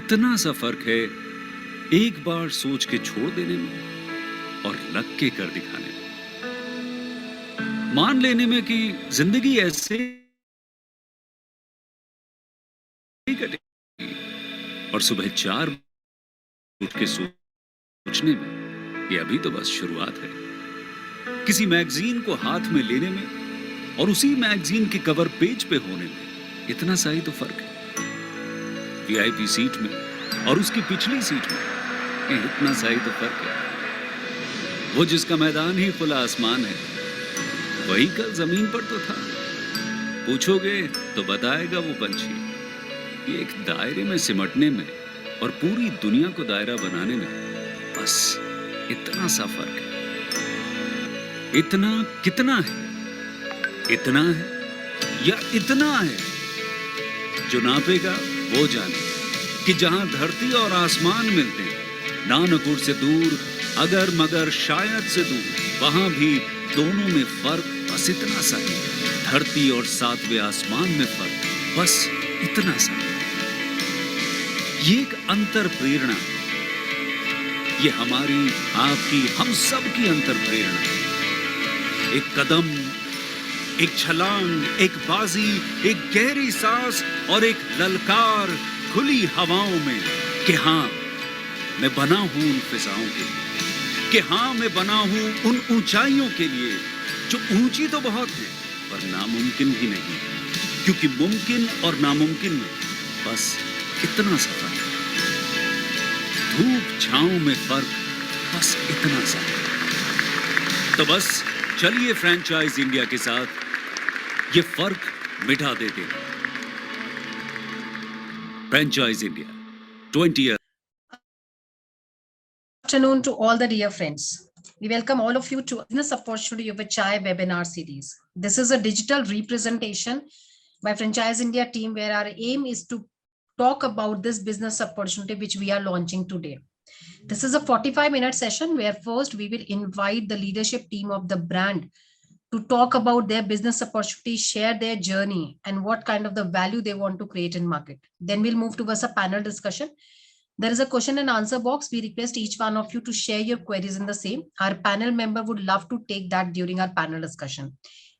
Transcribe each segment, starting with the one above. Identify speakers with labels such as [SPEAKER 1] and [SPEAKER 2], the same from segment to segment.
[SPEAKER 1] इतना सा फर्क है एक बार सोच के छोड़ देने में और लग के कर दिखाने में। मान लेने में कि जिंदगी ऐसे ही कटेगी और सुबह 4 उठ के सोचने में ये अभी तो बस शुरुआत है। किसी मैगजीन को हाथ में लेने में और उसी मैगजीन के कवर पेज पे होने में इतना सा ही तो फर्क है। वीआईपी सीट में और उसकी पिछली सीट में इतना सा ही तो फर्क है। वो जिसका मैदान ही खुला आसमान है वही कल जमीन पर तो था। पूछोगे तो बताएगा वो पंछी। ये एक दायरे में सिमटने में और पूरी दुनिया को दायरा बनाने में बस इतना सा फर्क है। इतना कितना है? इतना है या इतना है? जो नापेगा वो जाने कि जहां धरती और आसमान मिलते हैं, नानपुर से दूर अगर मगर शायद से दूर, वहां भी दोनों में फर्क बस इतना सा है। धरती और 7वें आसमान में फर्क बस इतना सा है। ये एक अंतर प्रेरणा, ये हमारी, आपकी, हम सब की अंतर प्रेरणा। एक कदम, एक छलांग, एक बाजी, एक गहरी सांस और एक ललकार खुली हवाओं में कि हाँ मैं बना हूं उन फिजाओं के लिए, कि हाँ मैं बना हूं उन ऊंचाइयों के लिए जो ऊंची तो बहुत है पर नामुमकिन भी नहीं, क्योंकि मुमकिन और नामुमकिन में बस इतना सा फर्क है। धूप छांव में फर्क बस इतना सा। तो बस चलिए फ्रेंचाइज इंडिया के साथ ये फर्क मिटा देते हैं। Franchise India 20 years.
[SPEAKER 2] Afternoon to all the dear friends. We welcome all of you to Business Opportunity of a Chai webinar series. This is a digital representation by Franchise India team where our aim is to talk about this business opportunity which we are launching today. This is a 45-minute session where first we will invite the leadership team of the brand to talk about their business opportunity, share their journey and what kind of the value they want to create in market. Then we'll move towards a panel discussion. There is a question and answer box. We request each one of you to share your queries in the same. Our panel member would love to take that during our panel discussion.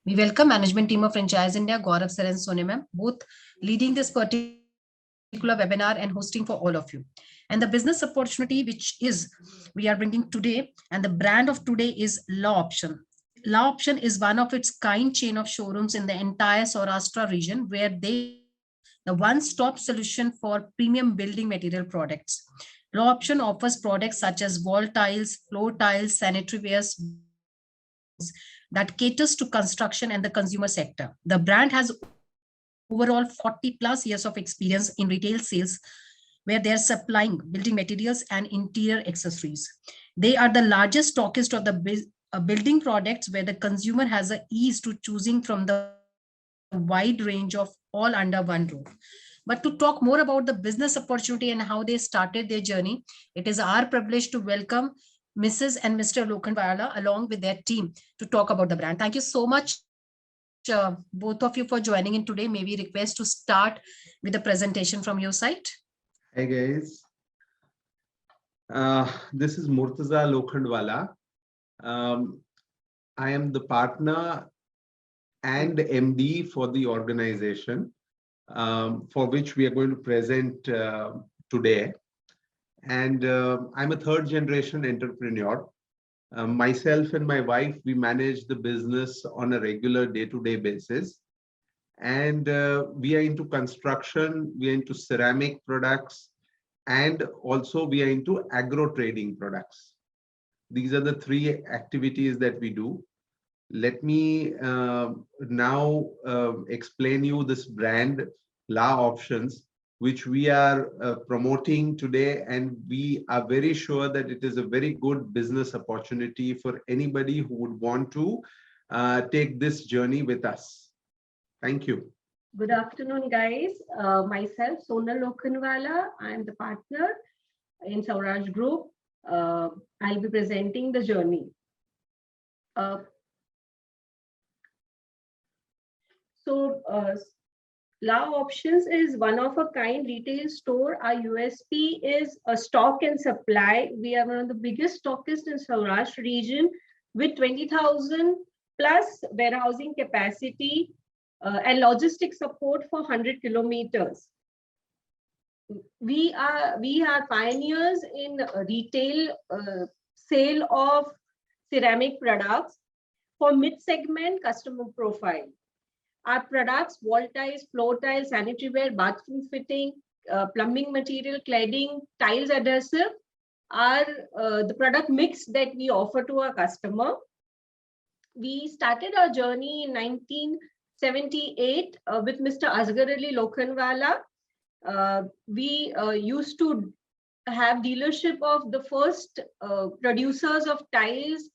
[SPEAKER 2] We welcome management team of Franchise India, Gaurav sir and Sonia ma'am, both leading this particular webinar and hosting for all of you. And the business opportunity which is we are bringing today, and the brand of today is Law Option. Law Option is one of its kind chain of showrooms in the entire Saurashtra region where they the one-stop solution for premium building material products. Law Option offers products such as wall tiles, floor tiles, sanitary wares that caters to construction and the consumer sector. The brand has overall 40 plus years of experience in retail sales where they're supplying building materials and interior accessories. They are the largest stockist of the building products where the consumer has a ease to choosing from the wide range of all under one roof. But to talk more about the business opportunity and how they started their journey, it is our privilege to welcome Mrs. and Mr. Lokhandwala along with their team to talk about the brand. Thank you so much, both of you, for joining in today. May we request to start with the presentation from your side.
[SPEAKER 3] Hi guys, this is Murtaza Lokhandwala. I am the partner and MD for the organization for which we are going to present today. And I'm a third generation entrepreneur. Myself and my wife, we manage the business on a regular day-to-day basis. And we are into construction, we are into ceramic products, and also we are into agro trading products. These are the three activities that we do. Let me now explain you this brand, Law Optionz, which we are promoting today, and we are very sure that it is a very good business opportunity for anybody who would want to take this journey with us. Thank you.
[SPEAKER 4] Good afternoon, guys. Myself, Sonal Lokhandwala, I am the partner in Saurashtra Group. I'll be presenting the journey. La Optionz is one of a kind retail store. Our USP is a stock and supply. We are one of the biggest stockists in Saurashtra region with 20,000 plus warehousing capacity and logistic support for 100 kilometers. We are pioneers in retail sale of ceramic products for mid-segment customer profile. Our products, wall tiles, floor tiles, sanitary ware, bathroom fitting, plumbing material, cladding, tiles adhesive are the product mix that we offer to our customer. We started our journey in 1978 with Mr. Asghar Ali Lokhandwala. We used to have dealership of the first producers of tiles,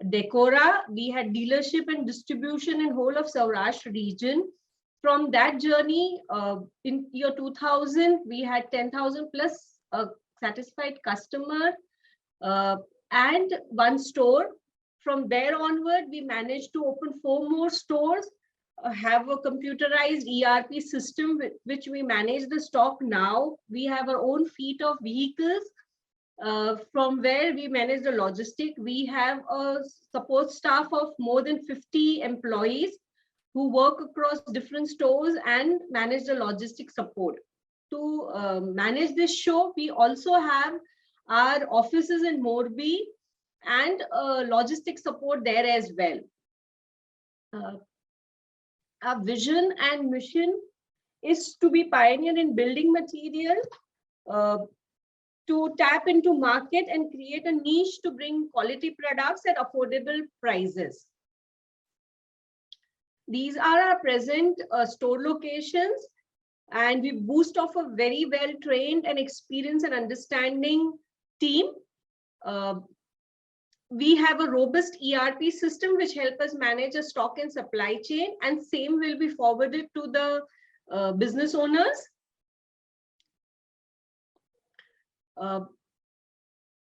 [SPEAKER 4] Decora. We had dealership and distribution in whole of Saurashtra region. From that journey, in year 2000, we had 10,000 plus satisfied customer and one store. From there onward, we managed to open 4 more stores, have a computerized ERP system with which we manage the stock now. We have our own fleet of vehicles from where we manage the logistic. We have a support staff of more than 50 employees who work across different stores and manage the logistic support. To manage this show, we also have our offices in Morbi and logistic support there as well. Our vision and mission is to be pioneer in building material, to tap into market and create a niche to bring quality products at affordable prices. These are our present store locations, and we boast of a very well trained and experienced and understanding team. We have a robust ERP system which help us manage a stock and supply chain, and same will be forwarded to the business owners.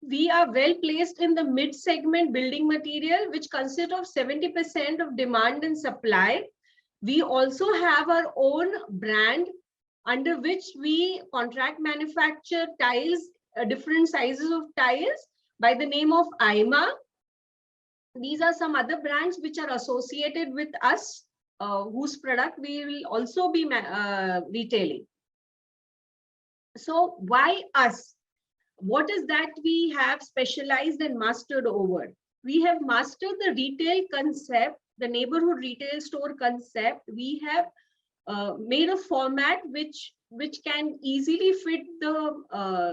[SPEAKER 4] We are well placed in the mid-segment building material, which consists of 70% of demand and supply. We also have our own brand under which we contract manufacture tiles, different sizes of tiles by the name of IMA. These are some other brands which are associated with us, whose product we will also be retailing. So why us? What is that we have specialized and mastered over? We have mastered the retail concept, the neighborhood retail store concept. We have made a format which can easily fit the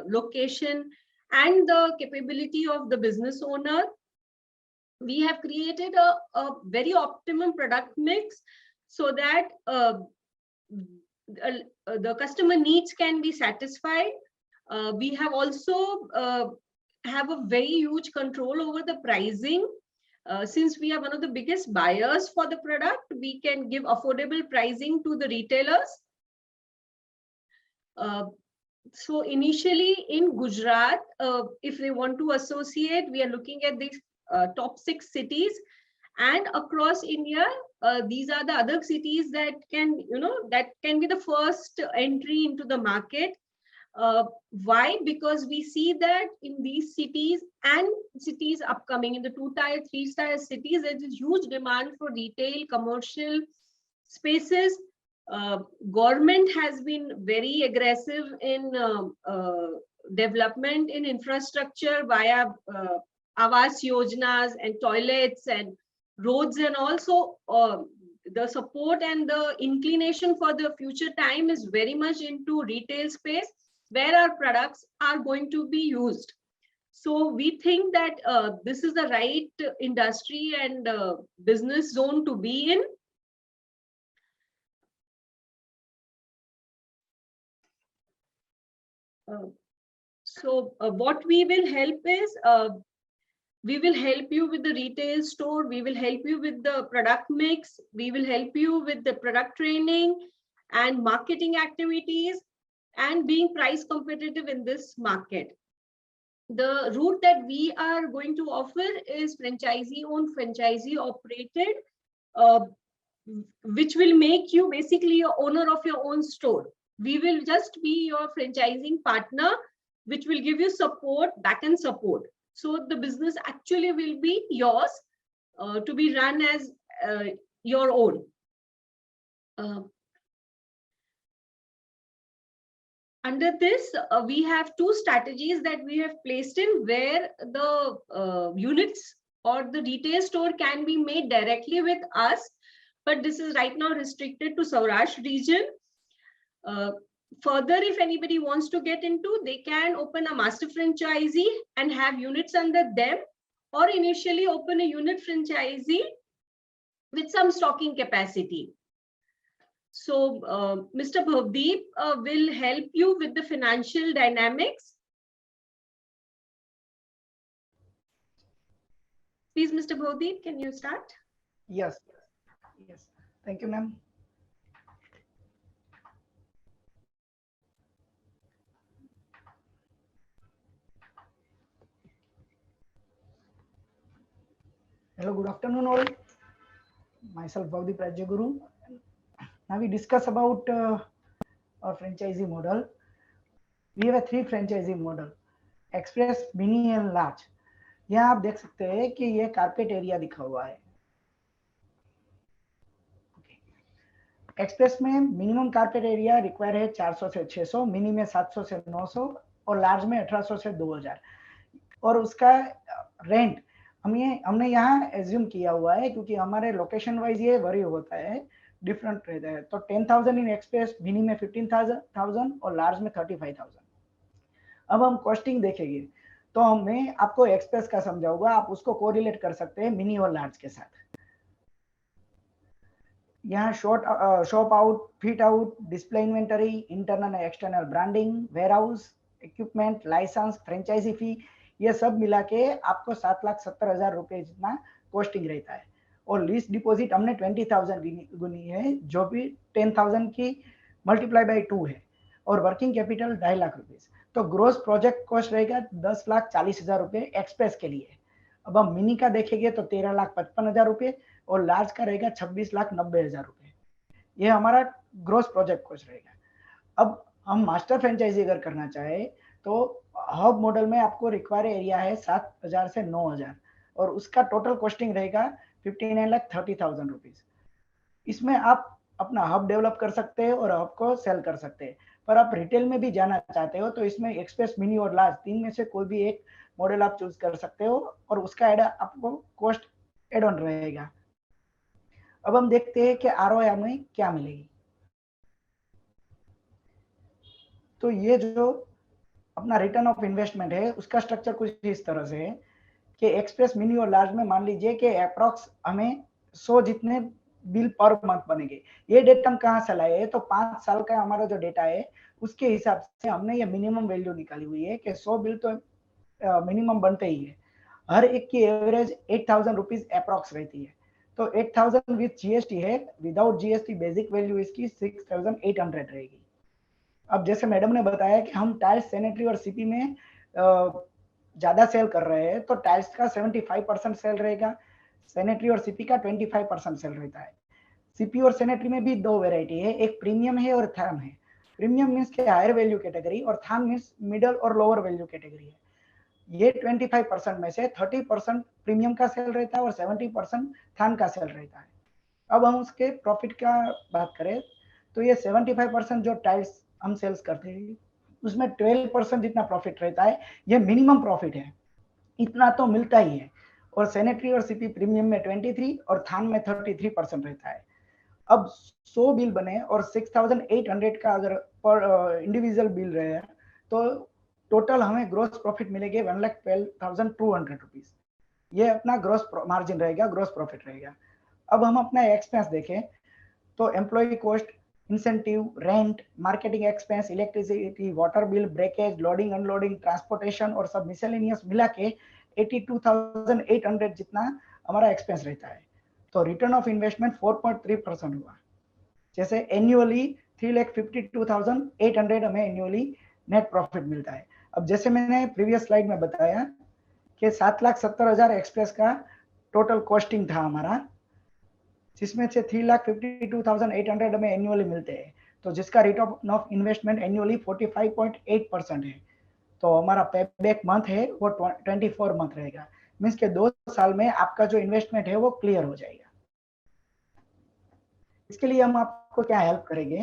[SPEAKER 4] location and the capability of the business owner. We have created a very optimum product mix so that the customer needs can be satisfied. We have also have a very huge control over the pricing. Since we are one of the biggest buyers for the product, we can give affordable pricing to the retailers. So initially in Gujarat, if they want to associate, we are looking at the top 6 cities, and across India, these are the other cities that can, that can be the first entry into the market. Why? Because we see that in these cities and cities upcoming in the 2-tier, 3-tier cities, there is huge demand for retail, commercial spaces. Government has been very aggressive in development in infrastructure via Awas Yojnas and toilets and roads, and also the support and the inclination for the future time is very much into retail space where our products are going to be used. So we think that this is the right industry and business zone to be in. So what we will help is, we will help you with the retail store, we will help you with the product mix, we will help you with the product training and marketing activities, and being price competitive in this market. The route that we are going to offer is franchisee owned, franchisee operated. which will make you basically a owner of your own store. We will just be your franchising partner, which will give you support, back-end support. So the business actually will be yours to be run as your own. Under this, we have two strategies that we have placed in, where the units or the retail store can be made directly with us, but this is right now restricted to Saurashtra region. Further, if anybody wants to get into, they can open a master franchisee and have units under them, or initially open a unit franchisee with some stocking capacity. So Mr. Bhavdeep will help you with the financial dynamics. Please, Mr. Bhavdeep, can you start?
[SPEAKER 5] Yes. Thank you, ma'am. Hello, good afternoon all. Myself Bhavdeep Rajyaguru. Now we discuss about our franchisee model. We have a 3 franchisee model: express, mini and large. यहाँ आप देख सकते हैं कि ये carpet area दिखा हुआ है. एक्सप्रेस में मिनिमम कारपेट एरिया रिक्वायर है 400 से 600, मिनी में 700 से 900 और लार्ज में 1800 से 2000. और उसका रेंट हमने यहाँ एज्यूम किया हुआ है क्योंकि हमारे लोकेशन वाइज ये वरी होता है, डिफरेंट रहता है. तो 10,000 इन एक्सप्रेस, मिनी में 15,000 और लार्ज में 35,000. अब हम कॉस्टिंग देखेंगे तो मैं आपको एक्सप्रेस का समझाऊंगा, आप उसको कोरिलेट कर सकते हैं मिनी और लार्ज के साथ. यहाँ shop out, fit out, display inventory, internal and external branding, warehouse, equipment, license, franchisee fee, ये सब मिला के आपको 7,70,000 रुपए जितना कॉस्टिंग रहता है. और लीज डिपॉजिट हमने 20,000 गुनी है, जो भी 10,000 की मल्टीप्लाई बाय 2 है. और वर्किंग कैपिटल 2.5 लाख रुपए. तो ग्रोस प्रोजेक्ट कॉस्ट रहेगा 10,40,000 रुपए एक्सप्रेस के लिए. अब हम मिनी का देखेंगे तो 13,55,000 रुपए और लार्ज का रहेगा 26,90,000 रुपए. ये हमारा ग्रोस प्रोजेक्ट कॉस्ट रहेगा. अब हम मास्टर फ्रेंचाइजी अगर करना चाहे तो हब मॉडल में आपको रिक्वायर एरिया है 7,000 से 9,000 और उसका टोटल कॉस्टिंग रहेगा 59,30,000 रुपीज. इसमें आप अपना हब डेवलप कर सकते हैं और हब को सेल कर सकते हैं. पर आप रिटेल में भी जाना चाहते हो तो इसमें एक्सप्रेस, मिनी और लार्ज 3 में से कोई भी एक मॉडल आप चूज कर सकते हो और उसका आपको कॉस्ट एड ऑन रहेगा. अब हम देखते हैं कि आरओआई हमें क्या मिलेगी. तो ये जो अपना रिटर्न ऑफ इन्वेस्टमेंट है उसका स्ट्रक्चर कुछ इस तरह से है कि एक्सप्रेस, मिनी और लार्ज में मान लीजिए कि अप्रॉक्स हमें 100 जितने बिल पर मंथ बनेंगे. ये डेटा हम कहाँ से लाए हैं तो 5 साल का हमारा जो डेटा है उसके हिसाब से हमने ये मिनिमम वैल्यू निकाली हुई है कि 100 बिल तो मिनिमम बनते ही है. हर एक की एवरेज 8,000 रुपीज अप्रॉक्स रहती है. तो 8,000 विद जीएसटी है, विदाउट जीएसटी बेसिक वैल्यू इसकी 6,800 रहेगी. अब जैसे मैडम ने बताया कि हम टाइल्स, सैनिटरी और सीपी में ज्यादा सेल कर रहे हैं तो टाइल्स का 75% सेल रहेगा, सैनिटरी और सीपी का 25% सेल रहता है. सीपी और सैनिटरी में भी 2 वेराइटी है, एक प्रीमियम है और थान है. प्रीमियम मीन्स के हायर वैल्यू कैटेगरी और थान मीन्स मिडल और लोअर वैल्यू कैटेगरी है. ये 25% में से 30% प्रीमियम का सेल रहता है और 70% थान का सेल रहता है. अब हम उसके प्रॉफिट का बात करें तो ये 75% जो टाइल्स हम सेल्स करते हैं उसमें 12% जितना प्रॉफिट रहता है. ये मिनिमम प्रॉफिट है, इतना तो मिलता ही है. और सैनिटरी और सीपी प्रीमियम में 23 और थान में 33% रहता है. अब 100 बिल बने और 6,800 का अगर पर इंडिविजुअल बिल रहे तो टोटल हमें ग्रोस प्रॉफिट मिलेंगे 1,12,200 रुपीज. ये अपना ग्रोस मार्जिन रहेगा, ग्रोस प्रॉफिट रहेगा. अब हम अपना एक्सपेंस देखें तो employee cost, incentive, rent, marketing expense, electricity, water bill, breakage, loading unloading, transportation और सब मिसेलेनियस मिला के 82,800 जितना हमारा एक्सपेंस रहता है. तो रिटर्न ऑफ इन्वेस्टमेंट 4.3% हुआ. जैसे एनुअली 3,52,800 हमें एनुअली नेट प्रॉफिट मिलता है. अब जैसे मैंने प्रीवियस स्लाइड में बताया कि 7,70,000 एक्सप्रेस का टोटल कॉस्टिंग था हमारा जिसमें से 3,52,800 हमें एनुअली मिलते हैं, तो जिसका रिटर्न ऑफ इन्वेस्टमेंट एनुअली 45.8% है। तो हमारा पे बैक मंथ है वो 24 मंथ रहेगा, मीन्स के 2 साल में आपका जो इन्वेस्टमेंट है वो क्लियर हो जाएगा। इसके लिए हम आपको क्या हेल्प करेंगे,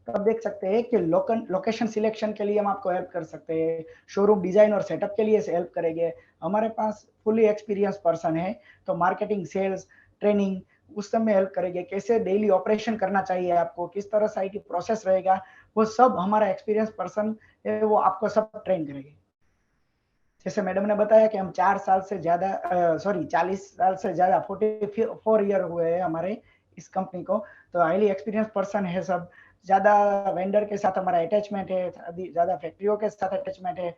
[SPEAKER 5] तो आप देख सकते हैं कि लोकेशन सिलेक्शन के लिए हम आपको हेल्प कर सकते हैं, शोरूम डिजाइन और सेटअप के लिए हेल्प करेंगे। हमारे पास फुली एक्सपीरियंस पर्सन है, तो मार्केटिंग, सेल्स, ट्रेनिंग उस सब में हेल्प करेंगे। कैसे डेली ऑपरेशन करना चाहिए आपको, किस तरह से आईटी प्रोसेस रहेगा, वो सब हमारा एक्सपीरियंस पर्सन है वो आपको सब ट्रेन करेंगे। जैसे मैडम ने बताया कि हम 4 साल से ज्यादा 40 साल से ज्यादा 44 ईयर हुए हैं हमारे इस कंपनी को, तो हाईली एक्सपीरियंस पर्सन है सब। ज्यादा वेंडर के साथ हमारा अटैचमेंट है, ज्यादा फैक्ट्रियों के साथ अटैचमेंट है,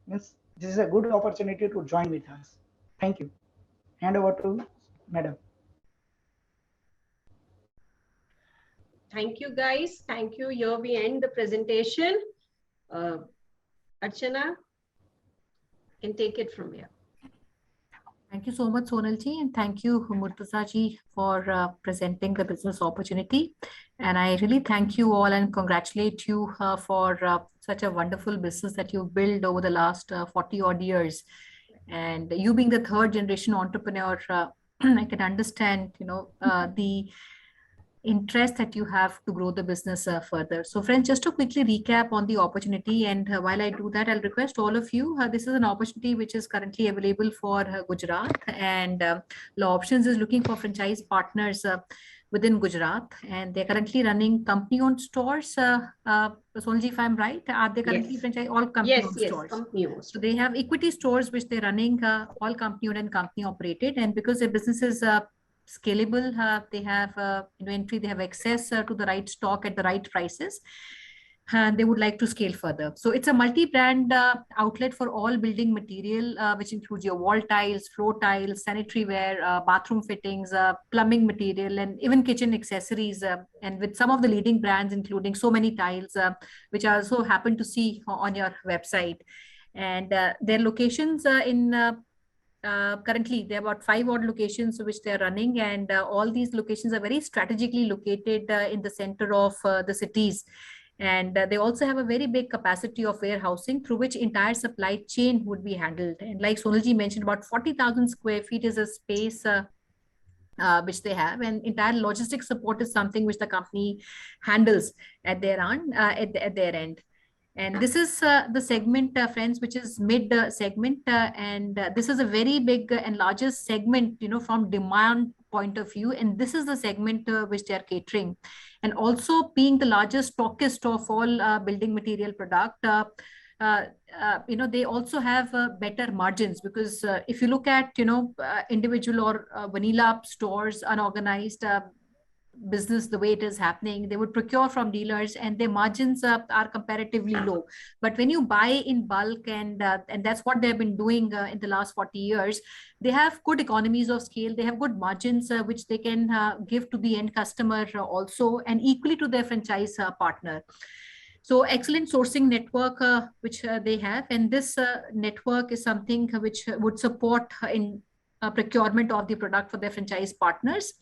[SPEAKER 5] means this is a good opportunity to join with us. Thank you. Hand over to madam.
[SPEAKER 4] Thank you, guys. Thank you. Here we end the presentation. Archana can take it from here.
[SPEAKER 6] Thank you so much, Sonal ji, and thank you, Murtaza ji, for presenting the business opportunity. And I really thank you all and congratulate you for such a wonderful business that you've built over the last 40 odd years. And you being the third generation entrepreneur, I can understand, the interest that you have to grow the business further. So friends, just to quickly recap on the opportunity, and while I do that, I'll request all of you, this is an opportunity which is currently available for Gujarat, and Law Optionz is looking for franchise partners within Gujarat, and they're currently running company-owned stores. Sonji, if I'm right, are they currently franchise all company-owned stores?
[SPEAKER 4] Company-owned.
[SPEAKER 6] So they have equity stores which they're running all company-owned and company-operated, and because their business is scalable, they have inventory, they have access to the right stock at the right prices, and they would like to scale further. So it's a multi-brand outlet for all building material, which includes your wall tiles, floor tiles, sanitary ware, bathroom fittings, plumbing material, and even kitchen accessories, and with some of the leading brands, including so many tiles, which I also happen to see on your website. And their locations currently there are about 5 odd locations which they're running, and all these locations are very strategically located in the center of the cities, and they also have a very big capacity of warehousing through which entire supply chain would be handled. And like Sonalji mentioned, about 40,000 square feet is a space which they have, and entire logistic support is something which the company handles at their end. And this is the segment, friends, which is mid segment, and this is a very big and largest segment, from demand point of view, and this is the segment which they are catering. And also being the largest stockist of all building material product, they also have better margins, because if you look at individual or vanilla stores, unorganized business, the way it is happening, they would procure from dealers and their margins are comparatively low. But when you buy in bulk, and that's what they've been doing in the last 40 years, they have good economies of scale, they have good margins which they can give to the end customer also, and equally to their franchise partner. So excellent sourcing network which they have, and this network is something which would support in procurement of the product for their franchise partners.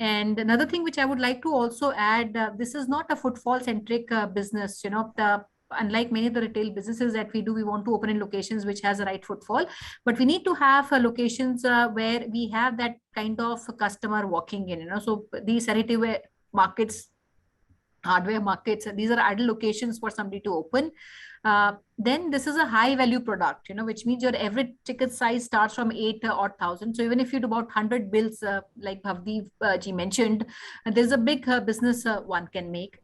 [SPEAKER 6] And another thing which I would like to also add, this is not a footfall centric business. Unlike many of the retail businesses that we do, we want to open in locations which has a right footfall, but we need to have locations where we have that kind of customer walking in. So these sanitary ware markets, hardware markets, these are ideal locations for somebody to open. Then this is a high value product, which means your average ticket size starts from 8 or 1,000. So even if you do about 100 bills, like Bhavdeep ji mentioned, there's a big business one can make.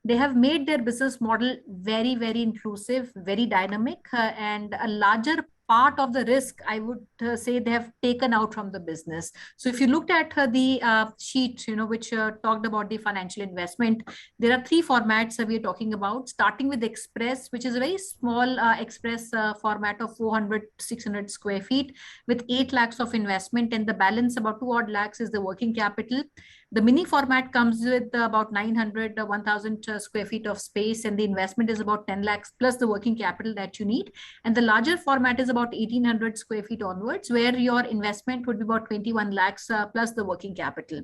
[SPEAKER 6] They have made their business model very, very inclusive, very dynamic, and a larger part of the risk, I would say, they have taken out from the business. So if you looked at the sheet, which talked about the financial investment, there are 3 formats we are talking about, starting with Express, which is a very small Express format of 400-600 square feet with 8 lakhs of investment, and the balance, about 2 odd lakhs, is the working capital. The mini format comes with about 900, 1000 square feet of space, and the investment is about 10 lakhs plus the working capital that you need. And the larger format is about 1800 square feet onwards, where your investment would be about 21 lakhs plus the working capital.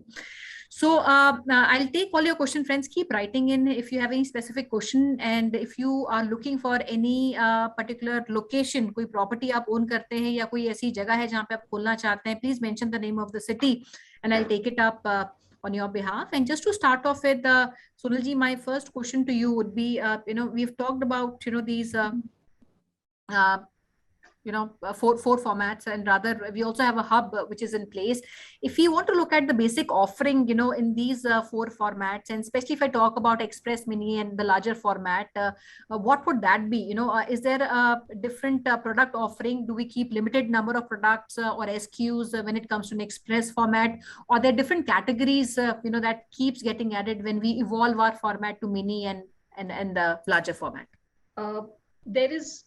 [SPEAKER 6] So I'll take all your question, friends. Keep writing in if you have any specific question, and if you are looking for any particular location, कोई property आप own करते हैं या कोई ऐसी जगह है जहाँ पे आप खोलना चाहते हैं, please mention the name of the city, and I'll take it up on your behalf. And just to start off with, Sonalji, my first question to you would be, we've talked about these. Four formats, and rather we also have a hub which is in place. If you want to look at the basic offering in these four formats, and especially if I talk about Express Mini and the larger format, what would that be? Is there a different product offering? Do we keep limited number of products or SKUs when it comes to an Express format, or there are different categories that keeps getting added when we evolve our format to Mini and the larger format?
[SPEAKER 4] There is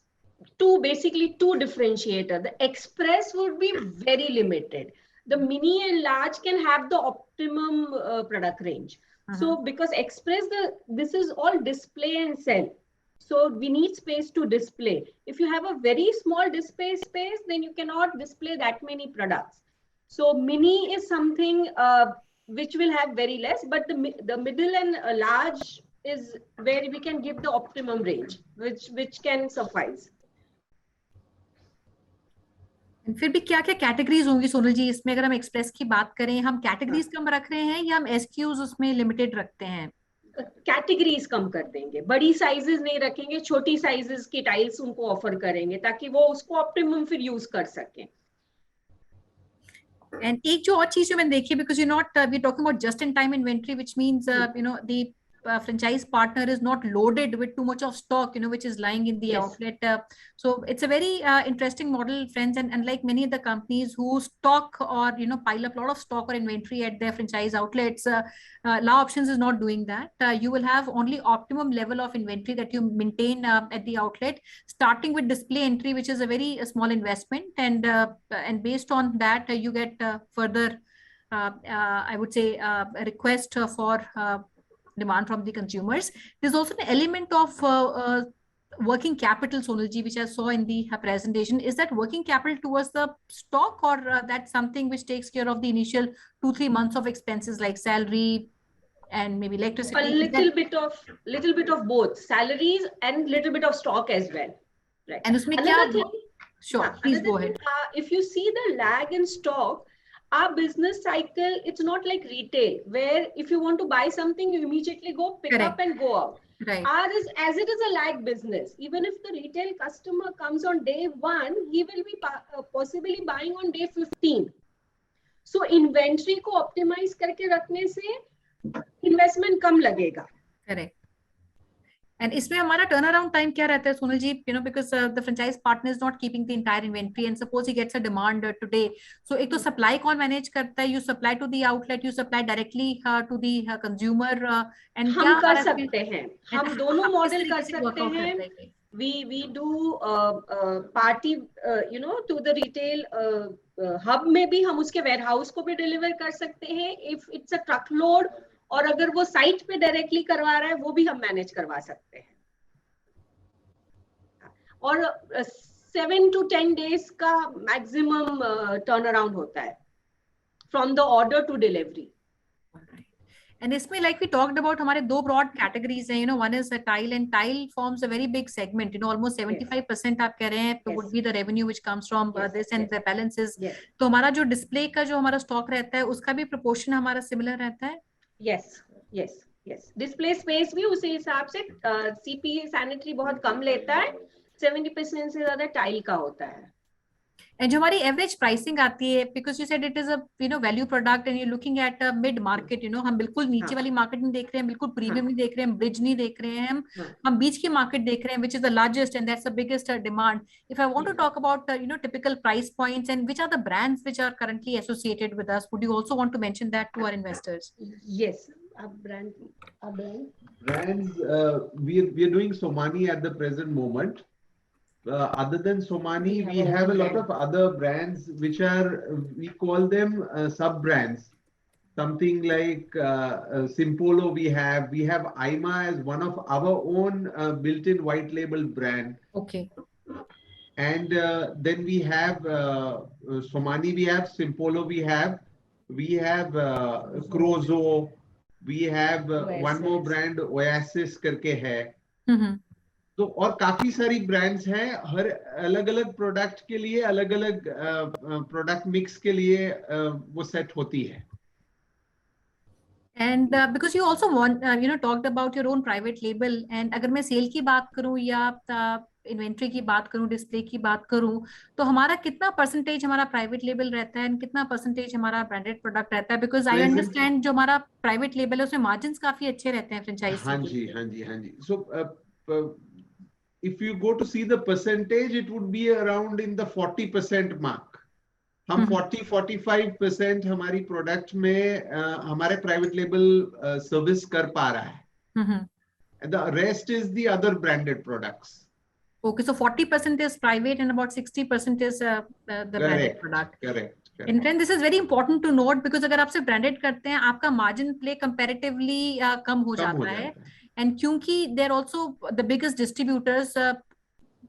[SPEAKER 4] basically two differentiator. The Express would be very limited. The Mini and large can have the optimum product range. So because Express, this is all display and sell. So we need space to display. If you have a very small display space, then you cannot display that many products. So Mini is something which will have very less, but the middle and large is where we can give the optimum range, which can suffice.
[SPEAKER 6] फिर भी क्या क्या categories होंगी सोनल जी इसमें? अगर हम express की बात करें, हम कैटेगरीज कम रख रहे हैं या हम एसक्यूज उसमें लिमिटेड रखते हैं?
[SPEAKER 4] कैटेगरीज कम कर देंगे, बड़ी साइजेस नहीं रखेंगे, छोटी साइजेस की टाइल्स उनको ऑफर करेंगे ताकि वो उसको ऑप्टिमम फिर यूज कर सकें.
[SPEAKER 6] एंड एक जो और चीज जो मैंने देखी, because you not we talking about just in time inventory, which means the franchise partner is not loaded with too much of stock which is lying in the outlet, so it's a very interesting model, friends, and unlike many of the companies who stock or pile up a lot of stock or inventory at their franchise outlets, La Optionz is not doing that. You will have only optimum level of inventory that you maintain at the outlet, starting with display entry, which is a very small investment, and based on that you get further I would say a request for demand from the consumers. There's also an element of working capital, Sonalji, which I saw in the presentation. Is that working capital towards the stock, or that's something which takes care of the initial 2-3 months of expenses like salary and maybe electricity?
[SPEAKER 4] A little bit of both, salaries and little bit of stock as well. Right.
[SPEAKER 6] And
[SPEAKER 4] another thing,
[SPEAKER 6] sure, please go ahead.
[SPEAKER 4] If you see the lag in stock, our business cycle, it's not like retail where if you want to buy something, you immediately go pick up and go out.
[SPEAKER 6] Right.
[SPEAKER 4] Ours is, as it is a lag business, even if the retail customer comes on day 1, he will be possibly buying on day 15. So inventory को optimize करके रखने से investment कम लगेगा.
[SPEAKER 6] Correct. And इसमें हमारा turnaround time क्या रहता है सोनल जी? Because the franchise partner is not keeping the entire inventory, and suppose he gets a demand today. So एक तो supply कौन manage करता है? You supply to the outlet, you supply directly to the consumer, and
[SPEAKER 4] हम कर सकते हैं, हम दोनों model कर सकते हैं. We do party, to the retail hub में भी हम उसके warehouse को भी deliver कर सकते हैं. If it's a truckload, और अगर वो साइट पे डायरेक्टली करवा रहा है, वो भी हम मैनेज करवा सकते हैं. और 7 to 10 days का मैक्सिमम टर्न अराउंड होता है from the order to delivery.
[SPEAKER 6] And इसमें like we talked about, हमारे दो broad categories हैं. One is a tile, and tile forms a very big segment. Almost 75% आप कह रहे हैं would be the revenue which comes from this, and the balance is. तो हमारा जो display का जो हमारा stock रहता है, उसका भी proportion हमारा similar रहता है.
[SPEAKER 4] Yes. डिस्प्ले स्पेस भी उसी हिसाब से सीपी सैनिटरी बहुत कम लेता है, 70% से ज्यादा टाइल का होता है.
[SPEAKER 6] And जो हमारी एवरेज प्राइसिंग आती है, because you said it is a value product and you looking at mid market, हम बिल्कुल नीचे वाली मार्केट नहीं देख रहे हैं, बिल्कुल प्रीमियम नहीं देख रहे हैं, ब्रिज नहीं देख रहे हैं, हम बीच की मार्केट देख रहे हैं, which is the largest and that's the biggest demand. If I want to talk about typical price points and which are the brands which are currently associated with us, would you also want to mention that to our investors?
[SPEAKER 4] Yes,
[SPEAKER 3] brands, we are doing Somani at the present moment. Other than Somani, we have a lot of other brands which are, we call them sub brands. something like Simpolo we have IMA as one of our own built-in white label brand.
[SPEAKER 6] Okay.
[SPEAKER 3] And then we have Somani, we have Simpolo, we have Crozo, we have one more brand Oasis करके है. तो और काफी सारी brands हैं, हर अलग अलग product के लिए अलग अलग प्रोडक्ट मिक्स के लिए वो सेट होती है.
[SPEAKER 6] And because you also want, talked about your own private label, and अगर मैं सेल की बात करूं या इन्वेंट्री की बात करूं, डिस्प्ले की बात करूं, तो हमारा कितना परसेंटेज हमारा प्राइवेट लेबल रहता है और कितना परसेंटेज हमारा ब्रांडेड प्रोडक्ट रहता है? बिकॉज आई अंडरस्टैंड जो हमारा प्राइवेट लेबल है उसमें मार्जिन्स काफी अच्छे रहते हैं फ्रेंचाइजी.
[SPEAKER 3] हाँ जी, हाँ जी, हाँ जी. So if you go to see the percentage, it would be around in the 40% mark. हम 40-45% हमारी प्रोडक्ट में हमारे प्राइवेट लेबल सर्विस कर पा रहा है. The rest is the other branded products.
[SPEAKER 6] Okay, so 40% is private and about 60% is the branded product.
[SPEAKER 3] Correct.
[SPEAKER 6] And friend, this is very important to note because अगर आप सिर्फ branded करते हैं आपका मार्जिन प्ले कंपैरेटिवली कम हो जाता है. And क्योंकि there also the biggest distributors,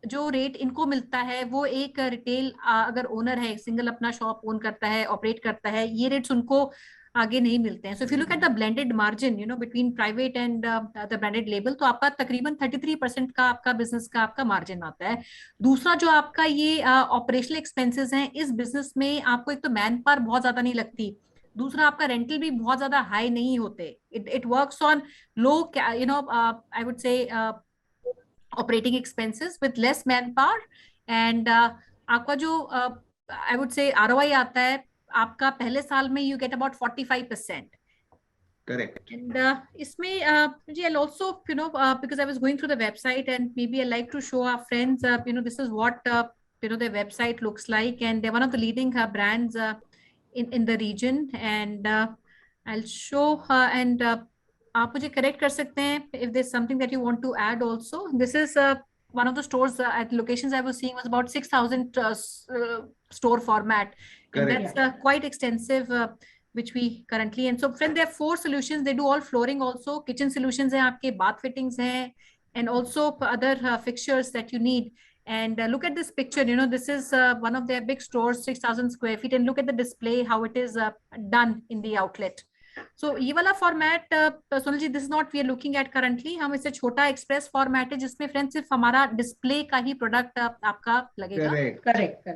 [SPEAKER 6] जो रेट इनको मिलता है वो एक रिटेल अगर ओनर है, सिंगल अपना शॉप ओन करता है, ऑपरेट करता है, ये रेट्स उनको आगे नहीं मिलते हैं. So if you look at the blended margin between private and the branded label, तो आपका तकरीबन 33% का आपका बिजनेस का आपका मार्जिन आता है. दूसरा जो आपका ये ऑपरेशनल एक्सपेंसेस हैं इस बिजनेस में, आपको एक तो मैन पावर बहुत ज्यादा नहीं लगती, दूसरा आपका रेंटल भी बहुत ज्यादा हाई नहीं होते. It works on low I would से operating expenses with less manpower, and आपका जो I would say ROI आता है आपका पहले साल में you get about 45%.
[SPEAKER 3] Correct.
[SPEAKER 6] And इसमें I'll also because I was going through the website and maybe I like to show our friends this is what their website looks like, and they're one of the leading brands in the region, and I'll show and आप मुझे correct कर सकते हैं if there's something that you want to add also. This is one of the stores at locations I was seeing was about 6,000 store format. Correct. And that's quite extensive which we currently, and so friend, there are 4 solutions. They do all flooring also, kitchen solutions हैं आपके, bath fittings हैं, and also other fixtures that you need. And look at this picture, this is one of their big stores, 6,000 square feet, and look at the display, how it is done in the outlet. So ये वाला format Sonal ji, this not we are looking at currently. हम इसे छोटा express format है जिसमें friends सिर्फ हमारा display का ही प्रोडक्ट आपका लगेगा.
[SPEAKER 4] Correct.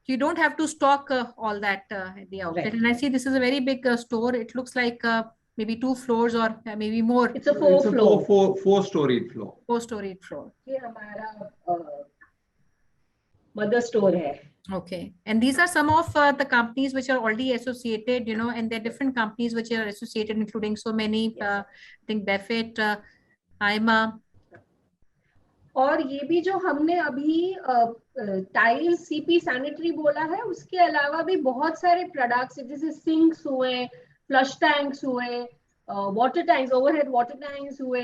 [SPEAKER 6] You don't have to stock all that at the outlet. Right. And I see this is a very big store. It looks like maybe 2 floors or maybe more.
[SPEAKER 4] It's a
[SPEAKER 3] 4-storied floor.
[SPEAKER 6] 4-storied floor.
[SPEAKER 4] ये हमारा mother store है.
[SPEAKER 6] Okay, and these are some of the companies which are already associated, and there are different companies which are associated, including so many, I think Buffett, IMA.
[SPEAKER 4] और ये भी जो हमने अभी tile CP sanitary बोला है, उसके अलावा भी बहुत सारे प्रोडक्ट्स जैसे सिंक्स हुए, फ्लश टैंक्स हुए, water tanks, overhead water tanks हुए,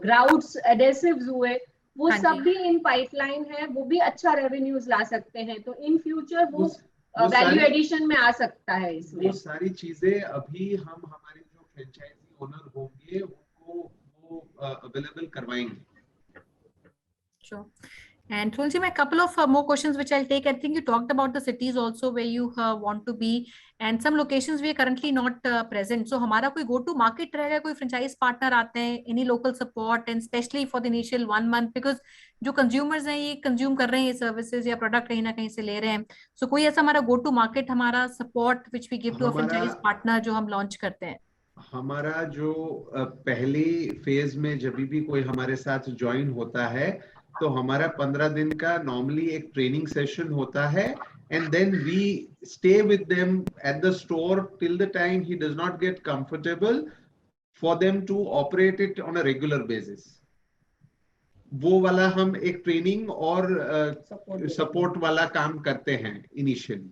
[SPEAKER 4] ग्राउट्स एडेसिव्स हुए, वो सब भी इन पाइपलाइन है, वो भी अच्छा रेवेन्यूज ला सकते हैं. तो इन फ्यूचर वो वैल्यू एडिशन में आ सकता है. इसमें
[SPEAKER 3] वो सारी चीजें अभी हम हमारे जो फ्रेंचाइजी ओनर होंगे उनको वो अवेलेबल करवाएंगे.
[SPEAKER 6] Sure. And Tulsi, a couple of more questions which I'll take. I think you talked about the cities also where you want to be, and some locations we are currently not present. So हमारा कोई go to market रहेगा, कोई franchise partner आते हैं, any local support, and especially for the initial 1 month, because जो consumers हैं ये consume कर रहे हैं ये services या product कहीं ना कहीं से ले रहे हैं. So कोई ऐसा हमारा go to market, हमारा support which we give to a franchise partner जो हम launch करते हैं.
[SPEAKER 3] हमारा जो पहली फेज में जब भी कोई हमारे साथ ज्वाइन होता है तो हमारा 15 दिन का नॉर्मली एक ट्रेनिंग सेशन होता है, and then we stay with them at the store till the time he does not get comfortable for them to operate it on a regular basis. वो वाला हम एक ट्रेनिंग और सपोर्ट वाला काम करते हैं इनिशियली.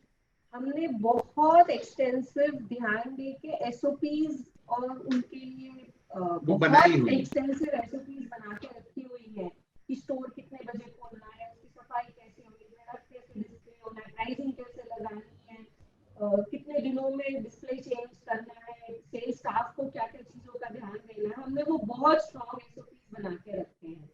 [SPEAKER 4] हमने बहुत एक्सटेंसिव ध्यान दे के एसओपीज और उनके लिए बहुत एक्सटेंसिव एसओपीज बना के रखी हुई है कि स्टोर कितने बजे खोलना है, उसकी सफाई कैसे होनी है, प्रोडक्ट कैसे डिस्प्ले होना है, प्राइसिंग कैसे लगानी है, कितने दिनों में डिस्प्ले चेंज करना बहुत स्ट्रॉन्ग SOPs बना के रखते हैं।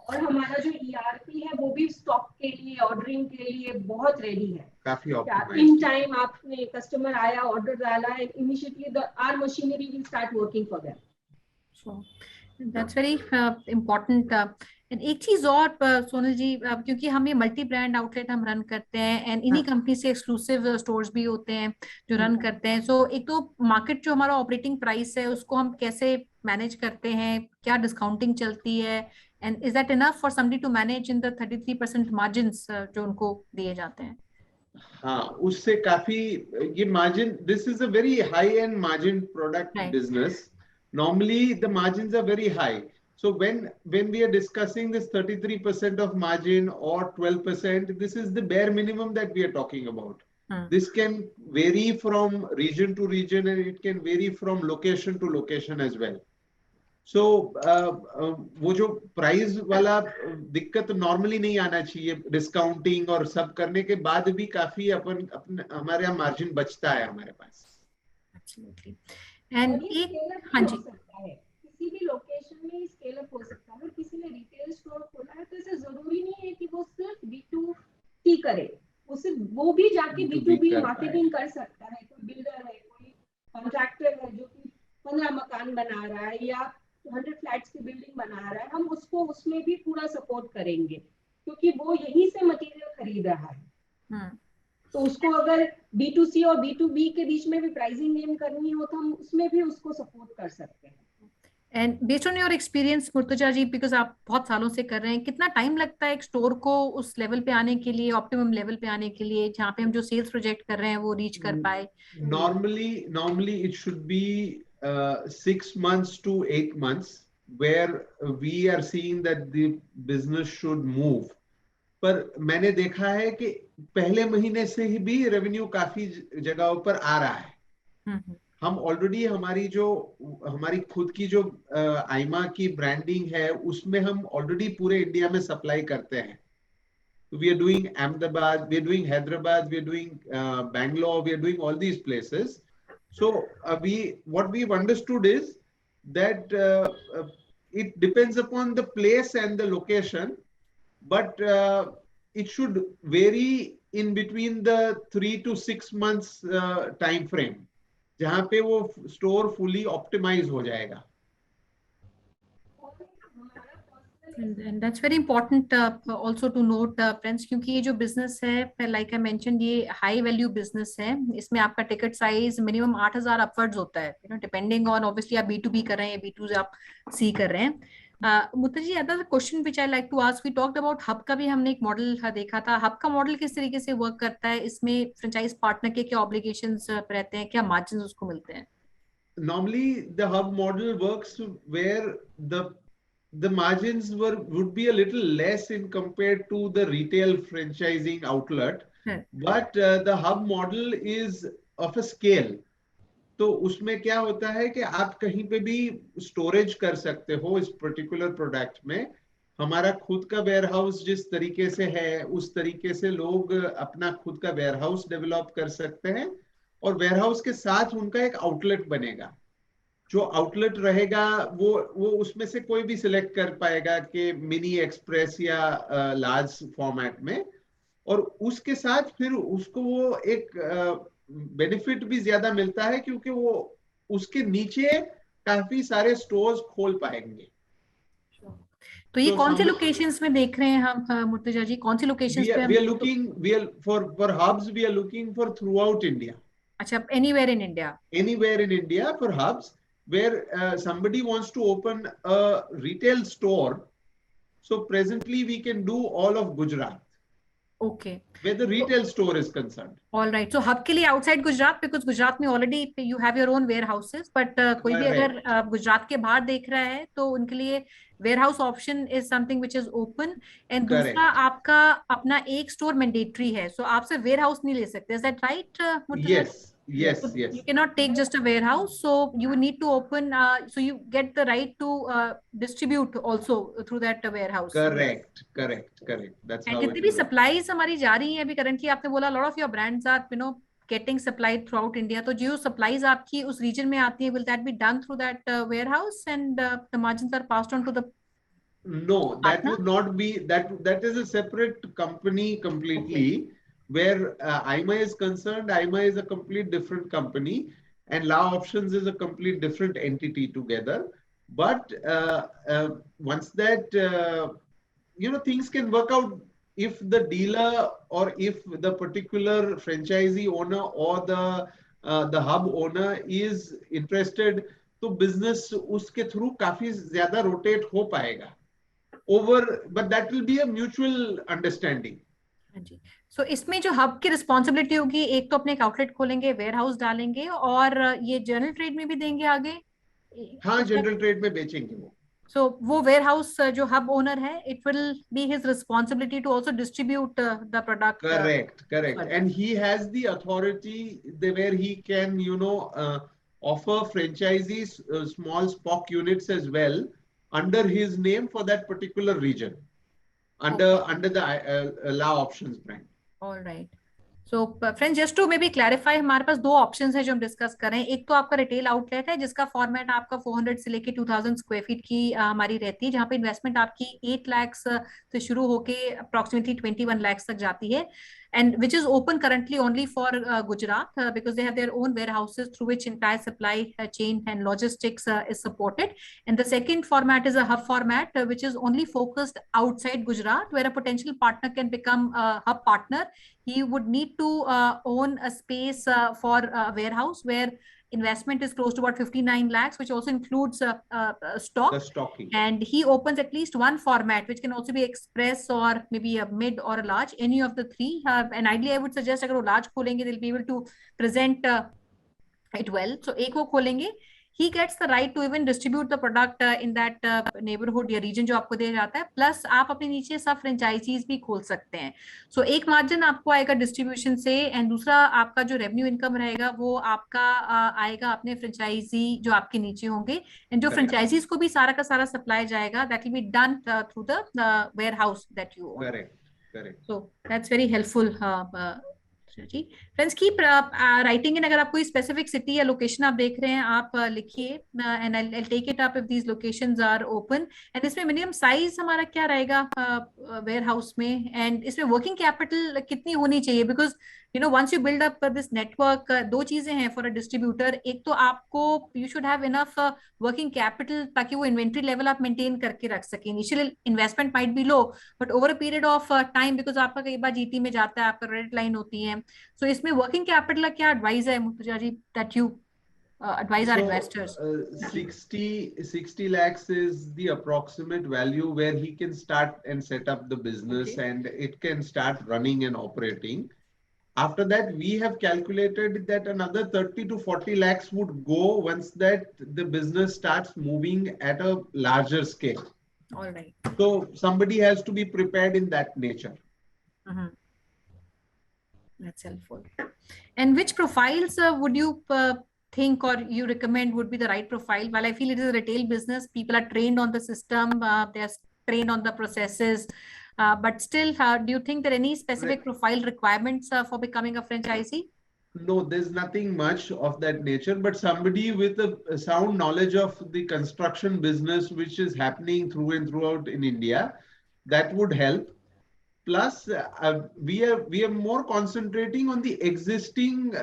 [SPEAKER 4] और हमारा जो ERP है वो भी स्टॉक के लिए, ऑर्डरिंग के लिए बहुत रेडी है।
[SPEAKER 3] काफी
[SPEAKER 4] इन
[SPEAKER 3] ऑप्टिमाइज्ड।
[SPEAKER 4] टाइम आपने कस्टमर आया, ऑर्डर डाला, immediately our machinery will start working for them.
[SPEAKER 6] That's very important. And एक चीज और सोनल जी, क्योंकि हम ये मल्टी ब्रांड आउटलेट हम रन करते हैं एंड इन्हीं कंपनी से एक्सक्लूसिव स्टोर्स भी होते हैं जो रन करते हैं, सो एक तो मार्केट जो हमारा ऑपरेटिंग प्राइस है उसको हम कैसे मैनेज करते हैं, क्या डिस्काउंटिंग चलती है, and is that enough for somebody to manage in the 33% margins जो उनको दिए जाते हैं?
[SPEAKER 3] हाँ, उससे काफी ये margin, this is a very high end margin product
[SPEAKER 6] Right.
[SPEAKER 3] Business. Normally the margins are very high. So when we are discussing this 33% of margin or 12%, this is the bare minimum that we are talking about. This can vary from region to region, and it can vary from location to location as well. So वो जो price वाला दिक्कत normally नहीं आना चाहिए. Discounting और सब करने के बाद भी काफी अपन हमारे यहाँ मार्जिन बचता है हमारे पास.
[SPEAKER 6] Absolutely. And एक, हाँ जी,
[SPEAKER 4] किसी भी लोकेशन में स्केल अप हो सकता है. किसी ने रिटेल स्टोर खोला है तो इसे जरूरी नहीं है कि वो सिर्फ B2C करे, उसे वो भी जाके B2B मार्केटिंग कर सकता है. कोई बिल्डर है, कोई कॉन्ट्रैक्टर है जो कि 15 मकान बना रहा है या 100 फ्लैट्स की बिल्डिंग बना रहा है, हम उसको उसमें भी पूरा सपोर्ट करेंगे क्योंकि वो यहीं से मटेरियल खरीद रहा है. तो उसको अगर B2C और B2B के बीच में भी प्राइसिंग गेम करनी हो तो हम उसमें भी उसको सपोर्ट कर सकते हैं.
[SPEAKER 6] And based on your experience Murtaza ji, because आप बहुत सालों से कर रहे हैं, कितना टाइम लगता है एक स्टोर को उस लेवल पे आने के लिए, ऑप्टिमम लेवल पे आने के लिए जहाँ पे हम जो सेल्स प्रोजेक्ट कर रहे हैं वो रीच कर पाए?
[SPEAKER 3] Normally it should be 6 months to 8 months where we are seeing that the business should move. पर मैंने देखा है कि पहले महीने से ही भी रेवेन्यू काफी जगहों पर आ रहा है. हम ऑलरेडी हमारी खुद की जो आइमा की ब्रांडिंग है उसमें हम ऑलरेडी पूरे इंडिया में सप्लाई करते हैं. We are doing Ahmedabad, we are doing Hyderabad, we are doing Bangalore, we are doing all these places. So what we've understood is that it depends upon the place and the location, but it should vary in between the 3 to 6 months time frame, जहाँ पे वो store fully optimise हो जाएगा.
[SPEAKER 6] And that's very important also to note, friends, क्योंकि ये जो business है, like I mentioned, ये high value business है. इसमें आपका ticket size minimum 8,000 upwards होता है, depending on obviously आप B2B कर रहे हैं या B2C आप C कर रहे हैं. मुत्ता जी, other question which I like to ask, we talked about hub का भी हमने एक मॉडल देखा था. hub का मॉडल किस तरीके से वर्क करता है? इसमें फ्रेंचाइज पार्टनर के क्या ऑब्लिगेशंस रहते हैं, क्या मार्जिन उसको मिलते हैं?
[SPEAKER 3] Normally the hub model works where the margins would be a little less in compared to the retail franchising outlet, but the hub model is of a scale. तो उसमें क्या होता है कि आप कहीं पे भी स्टोरेज कर सकते हो इस पर्टिकुलर प्रोडक्ट में. हमारा खुद का वेयरहाउस जिस तरीके से है उस तरीके से लोग अपना खुद का वेयरहाउस डेवलप कर सकते हैं और वेयरहाउस के साथ उनका एक आउटलेट बनेगा. जो आउटलेट रहेगा वो उसमें से कोई भी सिलेक्ट कर पाएगा कि मिनी एक्सप्रेस या लार्ज फॉर्मेट में, और उसके साथ फिर उसको वो एक बेनिफिट भी ज्यादा मिलता है क्योंकि वो उसके नीचे काफी सारे स्टोर्स खोल पाएंगे.
[SPEAKER 6] तो ये कौन से लोकेशंस में देख रहे हैं हम मुर्तजा जी, कौन सी लोकेशंस पे
[SPEAKER 3] we are looking for hubs, we are looking for throughout India.
[SPEAKER 6] अच्छा, anywhere in India?
[SPEAKER 3] Anywhere in India for hubs where somebody wants to open a retail store. So presently we can do all of Gujarat.
[SPEAKER 6] Okay.
[SPEAKER 3] Where the retail store is concerned.
[SPEAKER 6] All right. So hub के लिए outside Gujarat, because Gujarat में already you have your own warehouses, but कोई भी अगर गुजरात के बाहर देख रहा है तो उनके लिए warehouse option is something which is open. And दूसरा आपका अपना एक store mandatory है, so आप सिर्फ warehouse नहीं ले सकते. Is that right, Murtaza?
[SPEAKER 3] Yes.
[SPEAKER 6] You cannot take just a warehouse, so you need to open. So you get the right to distribute also through that warehouse.
[SPEAKER 3] Correct. That's
[SPEAKER 6] and
[SPEAKER 3] how
[SPEAKER 6] जितनी भी supplies हमारी जा रही हैं अभी currently, आपने बोला lot of your brands are getting supplied throughout India. तो जो supplies आपकी उस region में आती है, will that be done through that warehouse and the margins are passed on to the
[SPEAKER 3] No, that
[SPEAKER 6] partner?
[SPEAKER 3] would not be that. That is a separate company completely. Where IMA is concerned, IMA is a complete different company, and Law Options is a complete different entity together. But once that things can work out if the dealer or if the particular franchisee owner or the hub owner is interested, तो business उसके through काफी ज्यादा rotate हो पाएगा. But that will be a mutual understanding.
[SPEAKER 6] हाँ जी. So इसमें जो hub की रिस्पॉन्सिबिलिटी होगी, एक तो अपने एक आउटलेट खोलेंगे, वेयर हाउस डालेंगे, और ये जनरल ट्रेड में भी देंगे आगे.
[SPEAKER 3] हाँ, जनरल ट्रेड में बेचेंगे वो.
[SPEAKER 6] So वो वेयर हाउस जो हब ओनर है, it will be his responsibility to also distribute the product.
[SPEAKER 3] Correct. And he has the authority where he can offer franchisees small spock units as well under his name for that particular region under the Law Options brand.
[SPEAKER 6] All right. So friends, just to maybe clarify, हमारे पास दो options हैं जो हम discuss कर रहे हैं. एक तो आपका रिटेल आउटलेट है जिसका फॉर्मेट आपका 400 से लेके 2000 स्क्वायर फीट की हमारी रहती है, जहां पे इन्वेस्टमेंट आपकी 8 लाख से शुरू होके अप्रोक्सीमेटली 21 लाख तक जाती है, and which is open currently only for Gujarat because they have their own warehouses through which entire supply chain and logistics is supported. And the second format is a hub format which is only focused outside Gujarat, where a potential partner can become a hub partner. He would need to own a space for a warehouse where investment is close to about 59 lakhs, which also includes stock.
[SPEAKER 3] The stocking.
[SPEAKER 6] And he opens at least one format, which can also be express or maybe a mid or a large, any of the three. And ideally, I would suggest agar wo large kholenge, they'll be able to present it well. So एक वो खोलेंगे. He gets the right to even distribute the product in that neighborhood या region जो आपको दिया जाता है. Plus आप अपने नीचे सब franchisees भी खोल सकते हैं. So एक margin आपको आएगा distribution से, and दूसरा आपका जो revenue income रहेगा वो आपका आएगा अपने franchisee जो आपके नीचे होंगे, and जो franchisees को भी सारा का सारा supply जाएगा, that will be done through the warehouse that you own.
[SPEAKER 3] Correct.
[SPEAKER 6] So that's very helpful. जी फ्रेंड्स, कीप राइटिंग इन. अगर आप कोई स्पेसिफिक सिटी या लोकेशन आप देख रहे हैं, आप लिखिए, and I will take it up if these locations are open. And इसमें मिनिमम साइज हमारा क्या रहेगा वेयर हाउस में, एंड इसमें वर्किंग कैपिटल कितनी होनी चाहिए? Because once you build up this network, दो चीजें हैं फॉर अ डिस्ट्रीब्यूटर. एक तो आपको you should have enough working capital ताकि वो इन्वेंट्री लेवल आप मेंटेन करके रख सकें. Initial investment might be low, but over a period of time, because आपका कई बार जीटी में जाता है, आपका क्रेडिट लाइन होती है. सो इसमें वर्किंग कैपिटल का क्या एडवाइस है Murtaza ji, that you advise our investors?
[SPEAKER 3] 60 lakhs is the approximate value where he can start and set up the business, and it can start running and operating. After that, we have calculated that another 30 to 40 lakhs would go once that the business starts moving at a larger scale.
[SPEAKER 6] All right.
[SPEAKER 3] So somebody has to be prepared in that nature.
[SPEAKER 6] That's helpful. And which profiles would you think or you recommend would be the right profile? While I feel it is a retail business, people are trained on the system, they are trained on the processes. But still, do you think there are any specific profile requirements for becoming a franchisee?
[SPEAKER 3] No, there's nothing much of that nature, but somebody with a sound knowledge of the construction business, which is happening through and throughout in India, that would help. Plus, we are more concentrating on the existing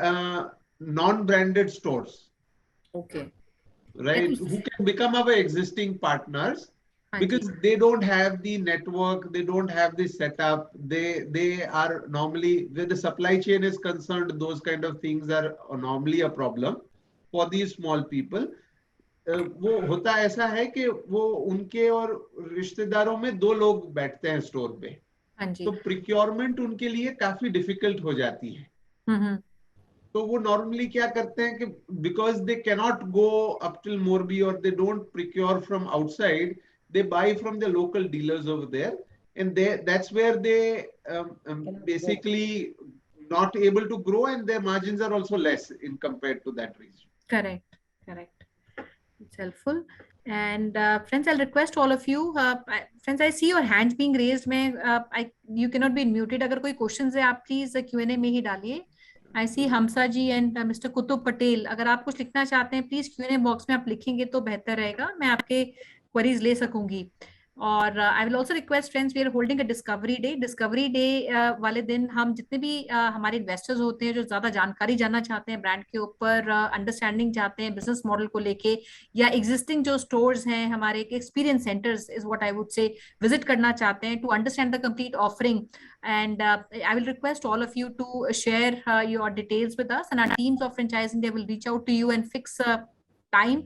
[SPEAKER 3] non-branded stores.
[SPEAKER 6] Okay.
[SPEAKER 3] Right? Who can become our existing partners. Because they don't have the network, they don't have the setup, they are normally, where the supply chain is concerned, those kind of things are normally a problem for these small people. वो होता ऐसा है कि वो उनके और रिश्तेदारों में दो लोग बैठते हैं स्टोर पे, तो प्रिक्योरमेंट उनके लिए काफी डिफिकल्ट हो जाती है. तो वो नॉर्मली क्या करते हैं कि because they cannot go up till Morbi और they don't procure from outside, they buy from the local dealers over there, and that's where they basically not able to grow, and their margins are also less in compared to that region.
[SPEAKER 6] Correct. It's helpful. And friends, I'll request all of you, friends, I see your hands being raised. You cannot be muted. अगर कोई questions है आप please Q&A में ही डालिए. I see Hamsa ji and Mr. Kutub Patel. अगर आप कुछ लिखना चाहते हैं प्लीज Q&A बॉक्स में आप लिखेंगे तो बेहतर रहेगा, मैं आपके क्वेरीज ले सकूंगी. और I will also request friends, we are holding a discovery day वाले दिन हम जितने भी हमारे इन्वेस्टर्स होते हैं जो ज्यादा जानकारी जानना चाहते हैं ब्रांड के ऊपर, अंडरस्टैंडिंग चाहते हैं बिजनेस मॉडल को लेके, या एग्जिस्टिंग जो स्टोर्स हैं हमारे experience centres is what I would say, visit करना चाहते हैं to understand the complete offering. And I will request all of you to share your details with us, and our teams of franchising, they will reach out to you and fix a time.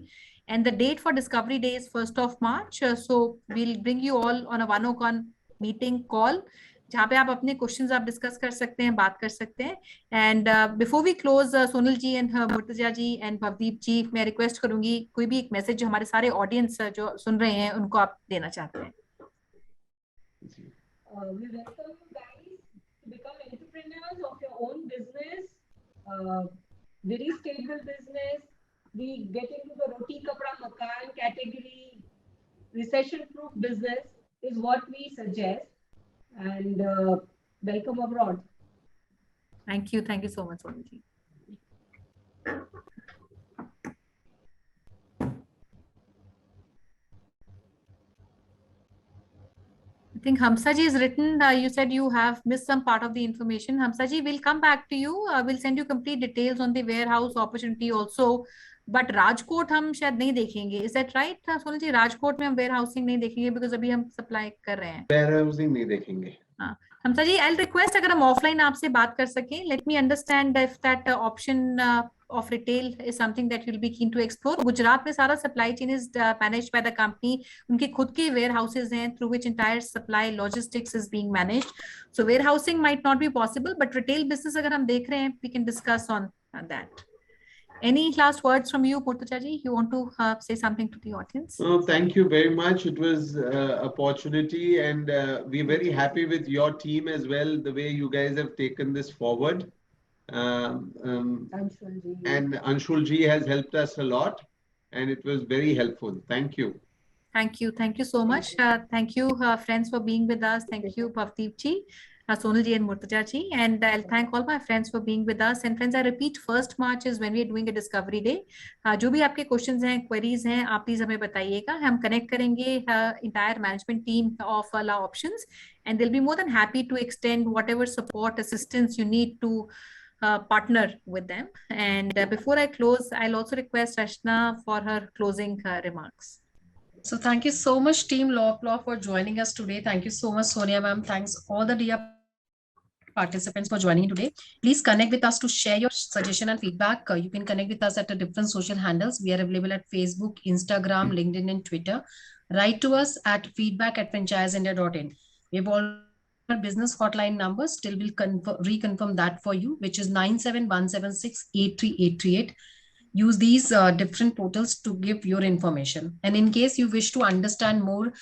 [SPEAKER 6] And the date for Discovery Day is 1st of March. So we'll bring you all on a one-on-one meeting call, जहाँ पे आप अपने questions आप discuss कर सकते हैं, बात कर सकते हैं. And before we close, Sonal ji and Murtaza ji and Bhavdeep ji, मैं रिक्वेस्ट करूंगी कोई भी एक मैसेज जो हमारे सारे ऑडियंस जो सुन रहे हैं उनको आप देना चाहते हैं.
[SPEAKER 4] We welcome you guys to become entrepreneurs of your own business, very stable business. We get into the roti kapda makan category. Recession-proof business is what we suggest, and welcome abroad.
[SPEAKER 6] Thank you so much, Sonal ji. I think Hamsa ji is written. You said you have missed some part of the information. Hamsa ji, we'll come back to you. We'll send you complete details on the warehouse opportunity also. But Rajkot हम शायद नहीं देखेंगे. Is that right, Sonal जी? राजकोट में हम warehousing नहीं देखेंगे because अभी हम supply कर रहे हैं.
[SPEAKER 3] Warehousing नहीं देखेंगे.
[SPEAKER 6] हाँ, हमसा जी, I'll request अगर हम offline आपसे बात कर सकें. Let me understand if that option of retail is something that you'll be keen to explore. Gujarat में सारा supply chain is managed by the company. उनके खुद के warehouses हैं through which entire supply logistics is being managed. So warehousing might not be possible, but retail business अगर हम देख रहे हैं, we can discuss on that. Any last words from you, Murtuja ji? You want to say something to the audience?
[SPEAKER 3] Oh, thank you very much. It was opportunity, and we're very happy with your team as well, the way you guys have taken this forward. And Anshul ji has helped us a lot, and it was very helpful. Thank you.
[SPEAKER 6] Thank you so much. Thank you, friends, for being with us. Thank you, Bhavdeep ji, Sonal ji and Murtuja ji, and I'll thank all my friends for being with us. And friends, I repeat, 1st March is when we are doing a Discovery Day. जो भी आपके questions हैं, queries हैं, आप please हमें बताइएगा. हम connect करेंगे entire management team of La Optionz, and they'll be more than happy to extend whatever support, assistance you need to partner with them. And before I close, I'll also request Rashna for her closing remarks.
[SPEAKER 2] So thank you so much, Team Law for joining us today. Thank you so much, Sonia ma'am. Thanks all the dear participants for joining today. Please connect with us to share your suggestion and feedback. You can connect with us at the different social handles. We are available at Facebook, Instagram, LinkedIn, and Twitter. Write to us at feedback@franchiseindia.in. We have all our business hotline numbers. Still will reconfirm that for you, which is 9717683838. Use these different portals to give your information. And in case you wish to understand more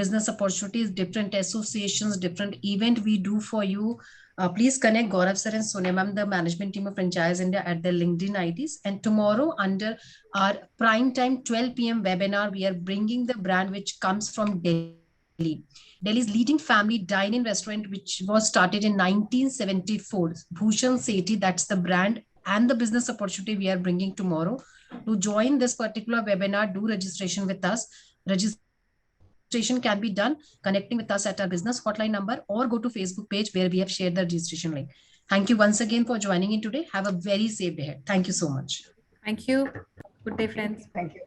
[SPEAKER 2] business opportunities, different associations, different event we do for you, please connect Gaurav sir and Sonia ma'am, the management team of Franchise India, at their LinkedIn IDs. And tomorrow, under our prime time 12 p.m. webinar, we are bringing the brand which comes from Delhi. Delhi's leading family dine-in restaurant, which was started in 1974. Bhushan Sethi, that's the brand and the business opportunity we are bringing tomorrow. To join this particular webinar, do registration with us. Registration can be done connecting with us at our business hotline number, or go to Facebook page where we have shared the registration link. Thank you once again for joining in today. Have a very safe day ahead. Thank you so much.
[SPEAKER 6] Thank you. Good day, friends.
[SPEAKER 5] Thank you.